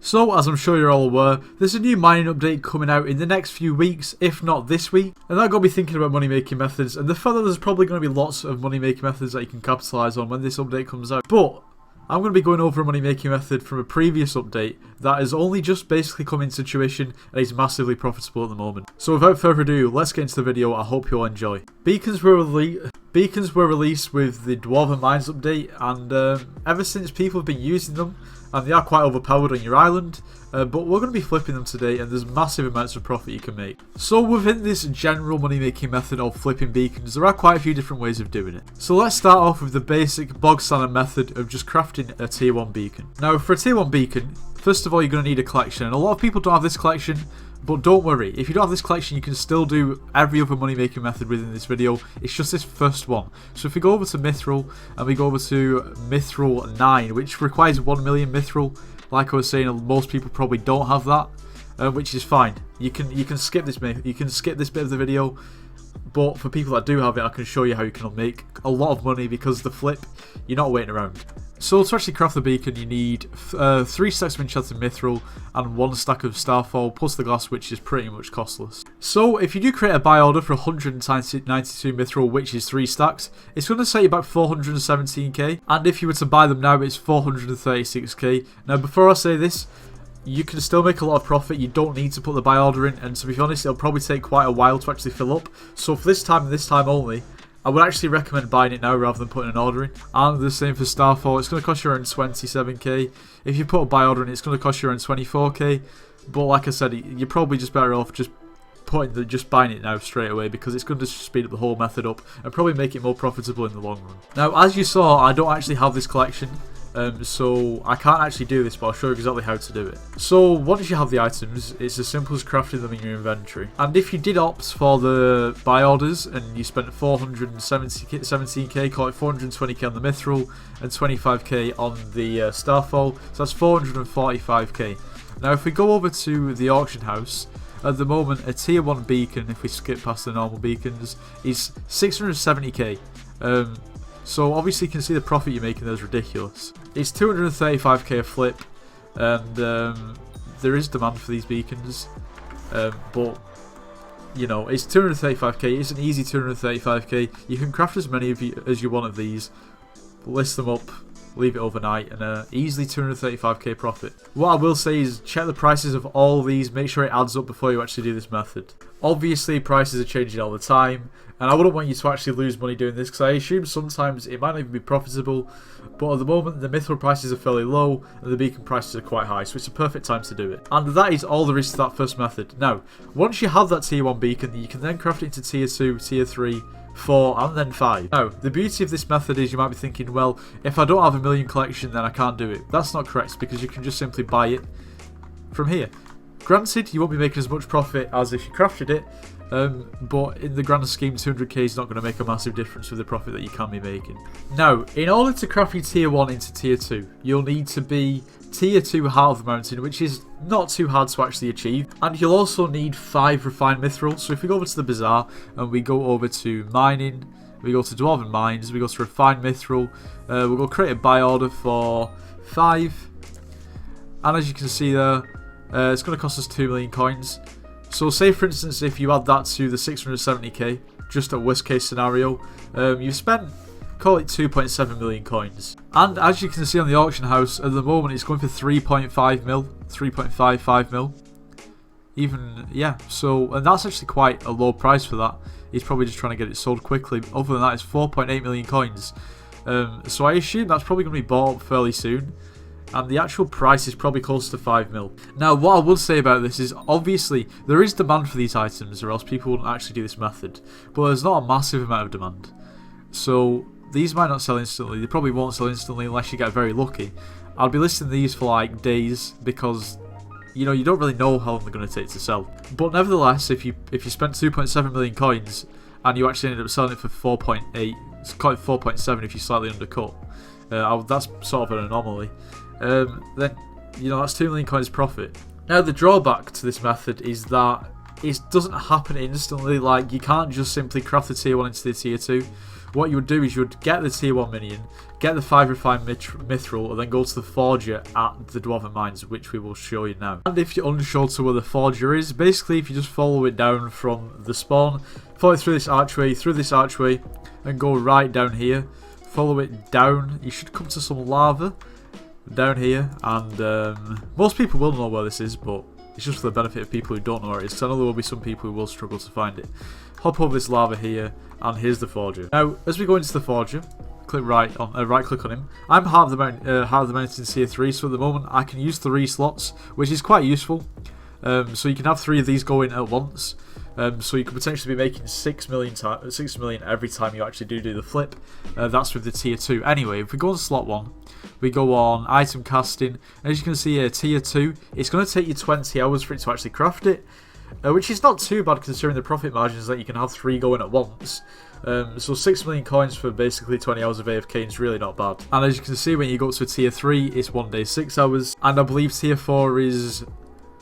So, as I'm sure you're all aware, there's a new mining update coming out in the next few weeks, if not this week, and that got me thinking about money making methods, and the fact that there's probably going to be lots of money making methods that you can capitalise on when this update comes out. But I'm going to be going over a money making method from a previous update that has only just basically come into tuition and is massively profitable at the moment. So without further ado, let's get into the video. I hope you all enjoy. Beacons were released with the Dwarven Mines update, and ever since people have been using them, and they are quite overpowered on your island, but we're going to be flipping them today, and there's massive amounts of profit you can make. So within this general money making method of flipping beacons, there are quite a few different ways of doing it. So let's start off with the basic bog standard method of just crafting a tier 1 beacon. Now for a tier 1 beacon, first of all you're going to need a collection, and a lot of people don't have this collection. But don't worry, if you don't have this collection, you can still do every other money making method within this video. It's just this first one. So if we go over to Mithril, and we go over to Mithril 9, which requires 1 million Mithril, like I was saying, most people probably don't have that, which is fine. You can skip this bit of the video. But for people that do have it, I can show you how you can make a lot of money because the flip, you're not waiting around. So to actually craft the beacon, you need 3 stacks of enchanted mithril and 1 stack of starfall plus the glass, which is pretty much costless. So if you do create a buy order for 192 mithril, which is 3 stacks, it's going to set you back 417k, and if you were to buy them now, it's 436k. Now before I say this, you can still make a lot of profit. You don't need to put the buy order in, and to be honest, it'll probably take quite a while to actually fill up. So for this time and this time only, I would actually recommend buying it now rather than putting an order in. And the same for Starfall, it's going to cost you around 27k. If you put a buy order in, it's going to cost you around 24k. But like I said, you're probably just better off just buying it now straight away, because it's going to speed up the whole method up and probably make it more profitable in the long run. Now, as you saw, I don't actually have this collection. So I can't actually do this, but I'll show you exactly how to do it. So once you have the items, it's as simple as crafting them in your inventory. And if you did opt for the buy orders and you spent 417k, call it 420k on the mithril and 25k on the starfall, so that's 445k. Now if we go over to the auction house, at the moment a tier 1 beacon, if we skip past the normal beacons, is 670k. So obviously you can see the profit you're making there is ridiculous. It's 235k a flip, and there is demand for these beacons, but you know, it's 235k. It's an easy 235k. You can craft as many as you want of these, list them up, leave it overnight, and easily 235k profit. What I will say is check the prices of all these, make sure it adds up before you actually do this method. Obviously prices are changing all the time, and I wouldn't want you to actually lose money doing this, because I assume sometimes it might not even be profitable, but at the moment the mithril prices are fairly low and the beacon prices are quite high, so it's a perfect time to do it. And that is all there is to that first method. Now, once you have that tier 1 beacon, you can then craft it into tier 2, tier 3, 4 and then 5. Now, the beauty of this method is you might be thinking, well, if I don't have a million collection then I can't do it. That's not correct, because you can just simply buy it from here. Granted, you won't be making as much profit as if you crafted it, but in the grand scheme, 200k is not going to make a massive difference with the profit that you can be making. Now, in order to craft your tier 1 into tier 2, you'll need to be tier 2 Heart of the Mountain, which is not too hard to actually achieve, and you'll also need 5 refined mithril. So if we go over to the Bazaar and we go over to mining, we go to Dwarven Mines, we go to refined mithril, we'll go create a buy order for 5, and as you can see there, it's going to cost us 2 million coins. So say for instance if you add that to the 670k, just a worst case scenario, you've spent, call it 2.7 million coins. And as you can see on the auction house, at the moment it's going for 3.5 mil, 3.55 mil. Even, yeah, so, and that's actually quite a low price for that. He's probably just trying to get it sold quickly. Other than that, it's 4.8 million coins. So I assume that's probably going to be bought up fairly soon. And the actual price is probably close to 5 mil. Now, what I will say about this is, obviously, there is demand for these items, or else people wouldn't actually do this method. But there's not a massive amount of demand. So, these might not sell instantly. They probably won't sell instantly unless you get very lucky. I'll be listing these for like days, because you know, you don't really know how long they're going to take to sell. But nevertheless, if you spent 2.7 million coins and you actually ended up selling it for 4.8, it's quite 4.7 if you slightly undercut. That's sort of an anomaly. Then you know that's 2 million coins profit. Now the drawback to this method is that it doesn't happen instantly. Like, you can't just simply craft the tier 1 into the tier 2. What you would do is you would get the tier 1 minion, get the 5 refined mithril, and then go to the forger at the Dwarven Mines, which we will show you now. And if you're unsure to where the forger is, basically if you just follow it down from the spawn, follow it through this archway, and go right down here, follow it down, you should come to some lava down here, and most people will know where this is, but it's just for the benefit of people who don't know where it is, because I know there will be some people who will struggle to find it. Hop over this lava here, and here's the forger. Now, as we go into the forger, click right click on him. I'm Heart of the Mountain tier 3, so at the moment I can use 3 slots, which is quite useful. So you can have 3 of these going at once. So you could potentially be making 6 million every time you actually do the flip. That's with the tier 2. Anyway, if we go on slot 1, we go on item casting, and as you can see here, tier 2, it's going to take you 20 hours for it to actually craft it, which is not too bad considering the profit margins that you can have 3 going at once. So 6 million coins for basically 20 hours of AFK is really not bad. And as you can see, when you go to tier 3, it's 1 day 6 hours, and I believe tier 4 is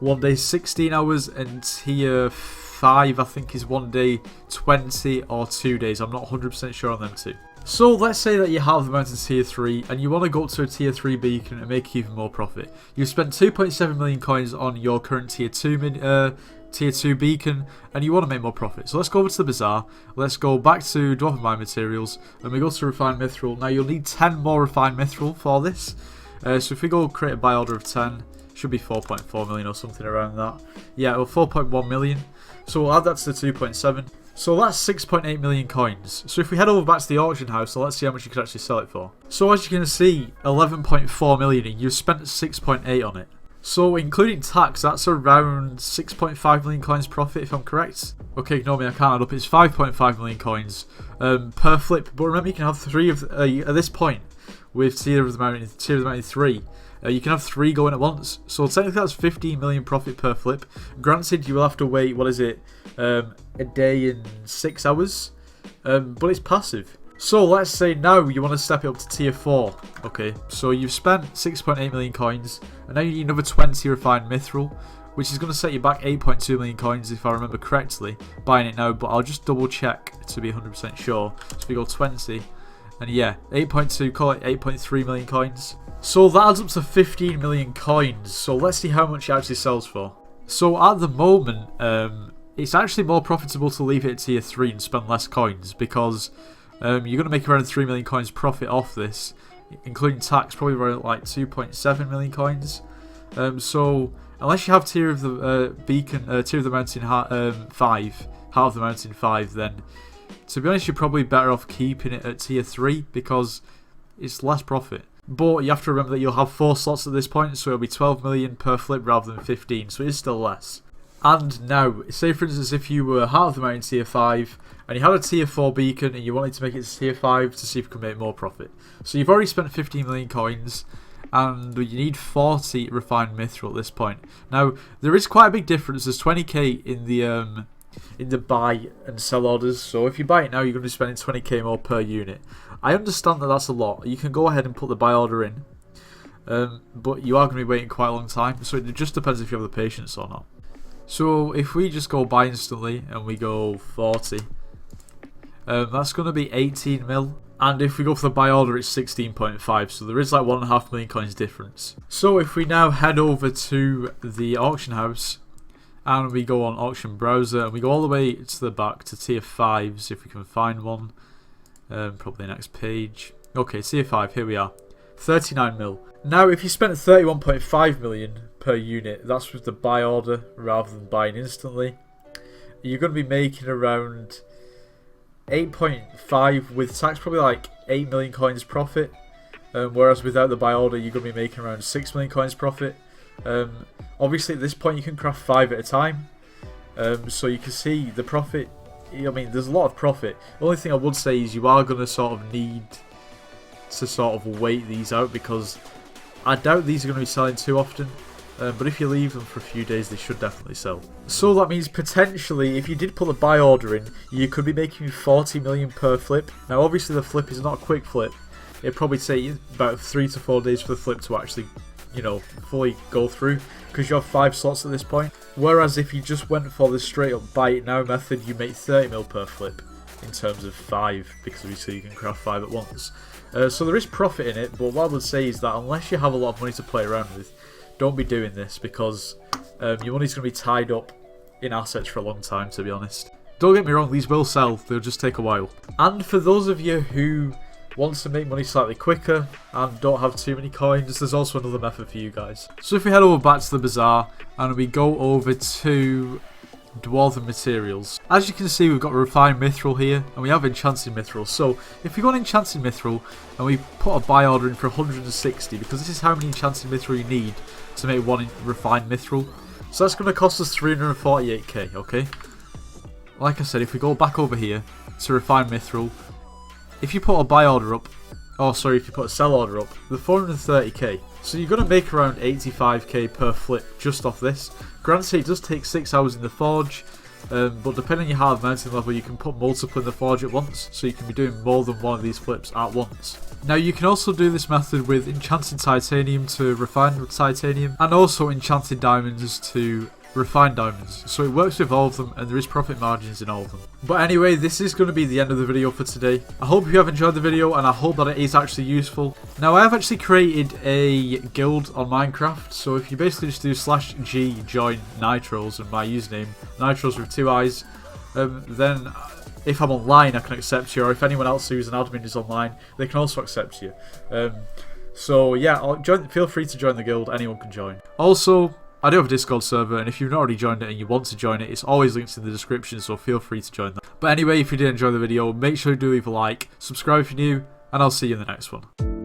1 day 16 hours, and tier 5 I think is 1 day 20 or 2 days. I'm not 100% sure on them two. So let's say that you have the mountain tier 3 and you want to go up to a tier 3 beacon and make even more profit. You've spent 2.7 million coins on your current tier 2 beacon, and you want to make more profit. So let's go over to the Bazaar, let's go back to Dwarven Mine materials, and we go to refined mithril. Now you'll need 10 more refined mithril for this. So if we go create a buy order of 10, should be 4.4 million or something around that. Yeah, or 4.1 million. So we'll add that to the 2.7. So that's 6.8 million coins. So if we head over back to the auction house, so let's see how much you could actually sell it for. So as you can see, 11.4 million, and you've spent 6.8 on it. So including tax, that's around 6.5 million coins profit, if I'm correct. Okay, ignore me, I can't add up. It's 5.5 million coins per flip. But remember, you can have 3 of at this point with Tier of the Mountain 3. You can have 3 going at once. So technically that's 15 million profit per flip. Granted, you will have to wait, what is it, a day and 6 hours. But it's passive. So let's say now you want to step it up to tier 4. Okay, so you've spent 6.8 million coins, and now you need another 20 refined mithril, which is going to set you back 8.2 million coins if I remember correctly, buying it now, but I'll just double check to be 100% sure. So we go 20, and yeah, 8.2, call it 8.3 million coins. So that adds up to 15 million coins, so let's see how much it actually sells for. So at the moment, it's actually more profitable to leave it at tier 3 and spend less coins, because you're going to make around 3 million coins profit off this, including tax, probably around like 2.7 million coins. So unless you have tier of the tier of the mountain 5, Heart of the Mountain 5, then to be honest, you're probably better off keeping it at tier 3 because it's less profit. But you have to remember that you'll have 4 slots at this point, so it'll be 12 million per flip rather than 15, so it is still less. And now, say for instance if you were Heart of the Mountain tier 5 and you had a tier 4 beacon and you wanted to make it to tier 5 to see if you can make more profit. So you've already spent 15 million coins and you need 40 refined mithril at this point. Now, there is quite a big difference. There's 20k in the buy and sell orders, so if you buy it now you're going to be spending 20k more per unit. I understand that that's a lot. You can go ahead and put the buy order in, but you are going to be waiting quite a long time, so it just depends if you have the patience or not. So if we just go buy instantly and we go 40, that's going to be 18 mil. And if we go for the buy order, it's 16.5, so there is like 1.5 million coins difference. So if we now head over to the auction house and we go on auction browser and we go all the way to the back to tier 5s if we can find one, probably the next page. Okay, tier 5, here we are, 39 mil. Now if you spent 31.5 million per unit, that's with the buy order rather than buying instantly, you're going to be making around 8.5 with tax, probably like 8 million coins profit, whereas without the buy order you're going to be making around 6 million coins profit. Obviously at this point you can craft 5 at a time, so you can see the profit. I mean, there's a lot of profit. The only thing I would say is you are going to sort of need to sort of wait these out, because I doubt these are going to be selling too often. But if you leave them for a few days, they should definitely sell. So that means potentially, if you did put a buy order in, you could be making 40 million per flip. Now obviously the flip is not a quick flip. It'd probably take you about 3 to 4 days for the flip to actually, you know, fully go through. because you have 5 slots at this point. Whereas if you just went for the straight up buy it now method, you make 30 mil per flip in terms of 5, because obviously you can craft 5 at once. So there is profit in it, but what I would say is that unless you have a lot of money to play around with, don't be doing this, because your money's going to be tied up in assets for a long time, to be honest. Don't get me wrong, these will sell, they'll just take a while. And for those of you who want to make money slightly quicker and don't have too many coins, there's also another method for you guys. So if we head over back to the Bazaar and we go over to Dwarven Materials, as you can see we've got refined mithril here and we have enchanted mithril. So if we go on enchanted mithril and we put a buy order in for 160, because this is how many enchanted mithril you need to make one refined mithril, so that's going to cost us 348k, okay? Like I said, if we go back over here to refine mithril, if you put a buy order up, if you put a sell order up, the 430k. So you're going to make around 85k per flip just off this. Granted, it does take 6 hours in the forge, but depending on your hard mountain level, you can put multiple in the forge at once, so you can be doing more than one of these flips at once. Now you can also do this method with enchanted titanium to refined titanium, and also enchanted diamonds to refined diamonds, so it works with all of them and there is profit margins in all of them. But anyway, this is going to be the end of the video for today. I hope you have enjoyed the video and I hope that it is actually useful. Now I have actually created a guild on Minecraft, so if you basically just do /g join nitros and my username, nitros with 2 eyes, then if I'm online I can accept you, or if anyone else who's an admin is online, they can also accept you. So yeah, feel free to join the guild, anyone can join. Also, I do have a Discord server, and if you've not already joined it and you want to join it, it's always linked in the description, so feel free to join that. But anyway, if you did enjoy the video, make sure you do leave a like, subscribe if you're new, and I'll see you in the next one.